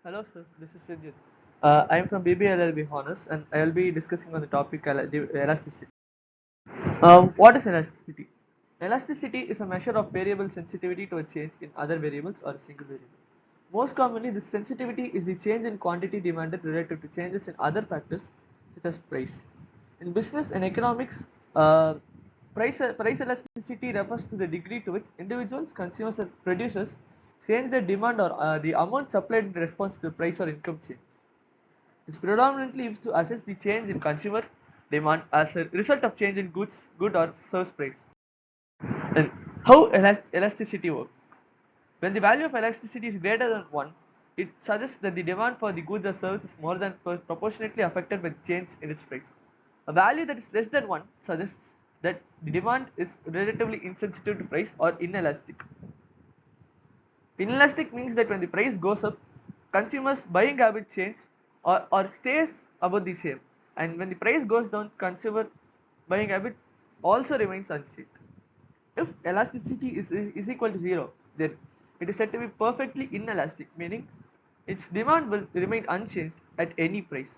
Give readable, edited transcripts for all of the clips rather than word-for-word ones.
Hello, sir. This is Vijay. I am from BBLLB Honors, and I will be discussing on the topic elasticity. What is elasticity? Elasticity is a measure of variable sensitivity to a change in other variables or a single variable. Most commonly, this sensitivity is the change in quantity demanded relative to changes in other factors such as price. In business and economics, uh, price elasticity refers to the degree to which individuals, consumers, and producers change their demand or the amount supplied in response to the price or income change. It's predominantly used to assess the change in consumer demand as a result of change in good or service price. Then, how elasticity works? When the value of elasticity is greater than 1, it suggests that the demand for the goods or service is more than proportionately affected by the change in its price. A value that is less than 1 suggests that the demand is relatively insensitive to price or inelastic. Inelastic means that when the price goes up, consumers' buying habit change or stays about the same, and when the price goes down, consumer buying habit also remains unchanged. If elasticity is equal to 0, then it is said to be perfectly inelastic, meaning its demand will remain unchanged at any price.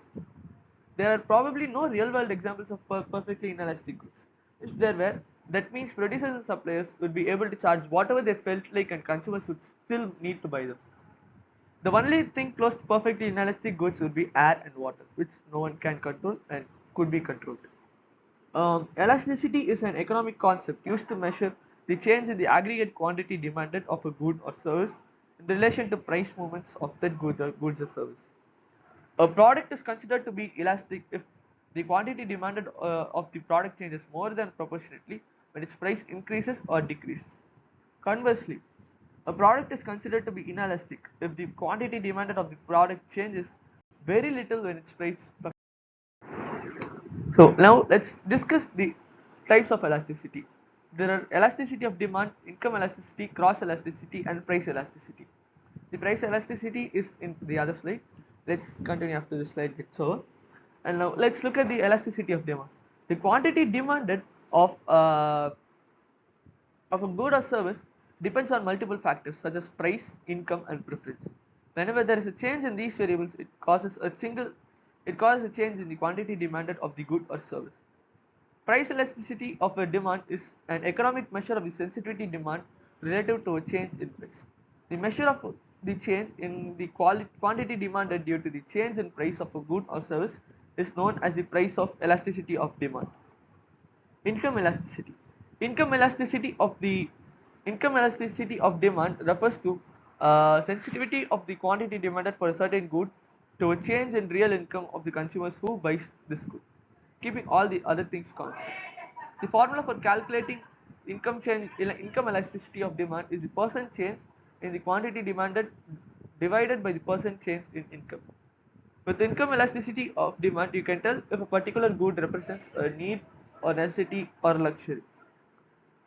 There are probably no real world examples of perfectly inelastic goods. If there were, that means producers and suppliers would be able to charge whatever they felt like and consumers would still need to buy them. The only thing close to perfectly inelastic goods would be air and water, which no one can control and could be controlled. Elasticity is an economic concept used to measure the change in the aggregate quantity demanded of a good or service in relation to price movements of that goods or service. A product is considered to be elastic if the quantity demanded of the product changes more than proportionately when its price increases or decreases. Conversely, a product is considered to be inelastic if the quantity demanded of the product changes very little when its price fluctuates. So now let's discuss the types of elasticity. There are elasticity of demand, income elasticity, cross elasticity, and price elasticity. The price elasticity is in the other slide. Let's continue after this slide gets over. And now let's look at the elasticity of demand. The quantity demanded of uh, of a good or service depends on multiple factors such as price, income, and preference. Whenever there is a change in these variables, it causes a change in the quantity demanded of the good or service. Price elasticity of a demand is an economic measure of the sensitivity demand relative to a change in price. The measure of the change in the quantity demanded due to the change in price of a good or service is known as the price of elasticity of demand. Income elasticity. Income elasticity of the income elasticity of demand refers to sensitivity of the quantity demanded for a certain good to a change in real income of the consumers who buys this good, keeping all the other things constant. The formula for calculating income elasticity of demand is the percent change in the quantity demanded divided by the percent change in income. With income elasticity of demand, you can tell if a particular good represents a need or necessity or luxury.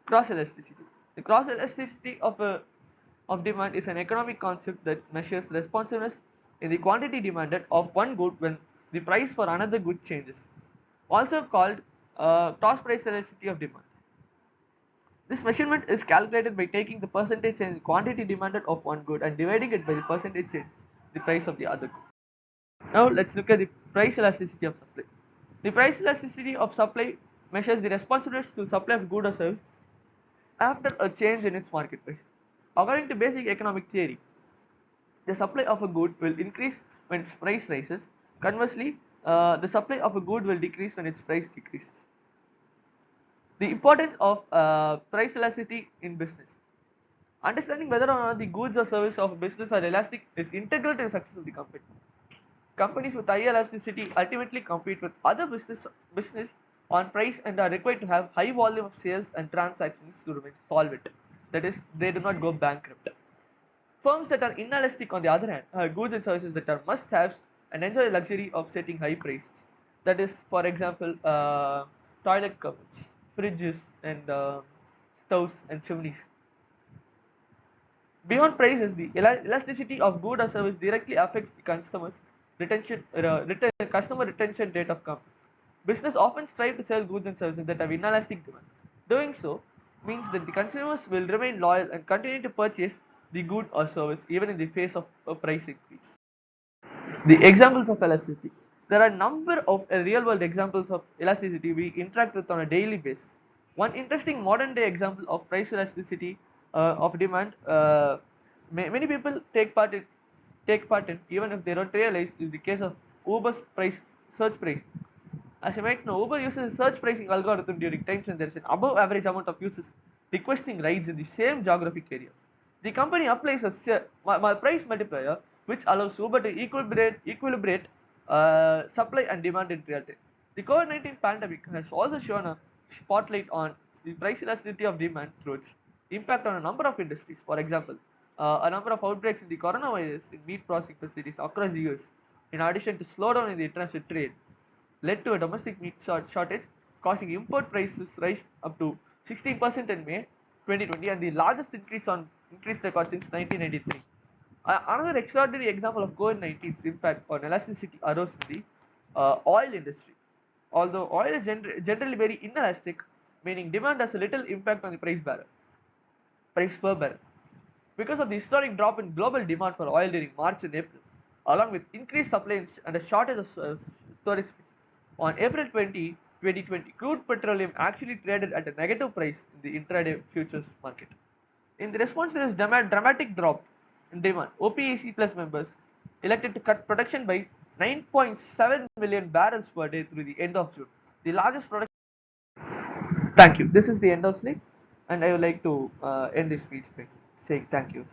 Cross elasticity. The cross elasticity of demand is an economic concept that measures responsiveness in the quantity demanded of one good when the price for another good changes. Also called cross price elasticity of demand. This measurement is calculated by taking the percentage change in quantity demanded of one good and dividing it by the percentage change in the price of the other good. Now let's look at the price elasticity of supply. The price elasticity of supply measures the responsiveness to supply of good or service after a change in its market price. According to basic economic theory, the supply of a good will increase when its price rises. Conversely, the supply of a good will decrease when its price decreases. The importance of price elasticity in business. Understanding whether or not the goods or service of a business are elastic is integral to the success of the company. Companies with high elasticity ultimately compete with other business on price and are required to have high volume of sales and transactions to remain solvent. That is, they do not go bankrupt. Firms that are inelastic, on the other hand, are goods and services that are must-haves and enjoy the luxury of setting high prices. That is, for example, toilet covers, fridges, and stoves and chimneys. Beyond prices, the elasticity of good or service directly affects the customer retention rate of companies. Business often strive to sell goods and services that have inelastic demand. Doing so means that the consumers will remain loyal and continue to purchase the good or service even in the face of a price increase. The examples of elasticity. There are a number of real-world examples of elasticity we interact with on a daily basis. One interesting modern-day example of price elasticity of demand, many people take part in, even if they don't realize, is the case of Uber's price search price. As you might know, Uber uses a search pricing algorithm during times when there is an above average amount of users requesting rides in the same geographic area. The company applies a price multiplier which allows Uber to equilibrate supply and demand in real time. The COVID-19 pandemic has also shown a spotlight on the price elasticity of demand through its impact on a number of industries. For example, a number of outbreaks in the coronavirus in meat processing facilities across the US, in addition to slowdown in the international trade, led to a domestic meat shortage, causing import prices rise up to 16% in May 2020 and the largest increase record since 1993. Another extraordinary example of COVID-19's impact on elasticity arose in the oil industry. Although oil is generally very inelastic, meaning demand has a little impact on the price per barrel. Because of the historic drop in global demand for oil during March and April, along with increased supply and a shortage of storage space, on April 20, 2020, crude petroleum actually traded at a negative price in the intraday futures market. In the response to this dramatic drop in demand, OPEC Plus members elected to cut production by 9.7 million barrels per day through the end of June. The largest production. Thank you. This is the end of sleep, and I would like to end this speech by saying thank you.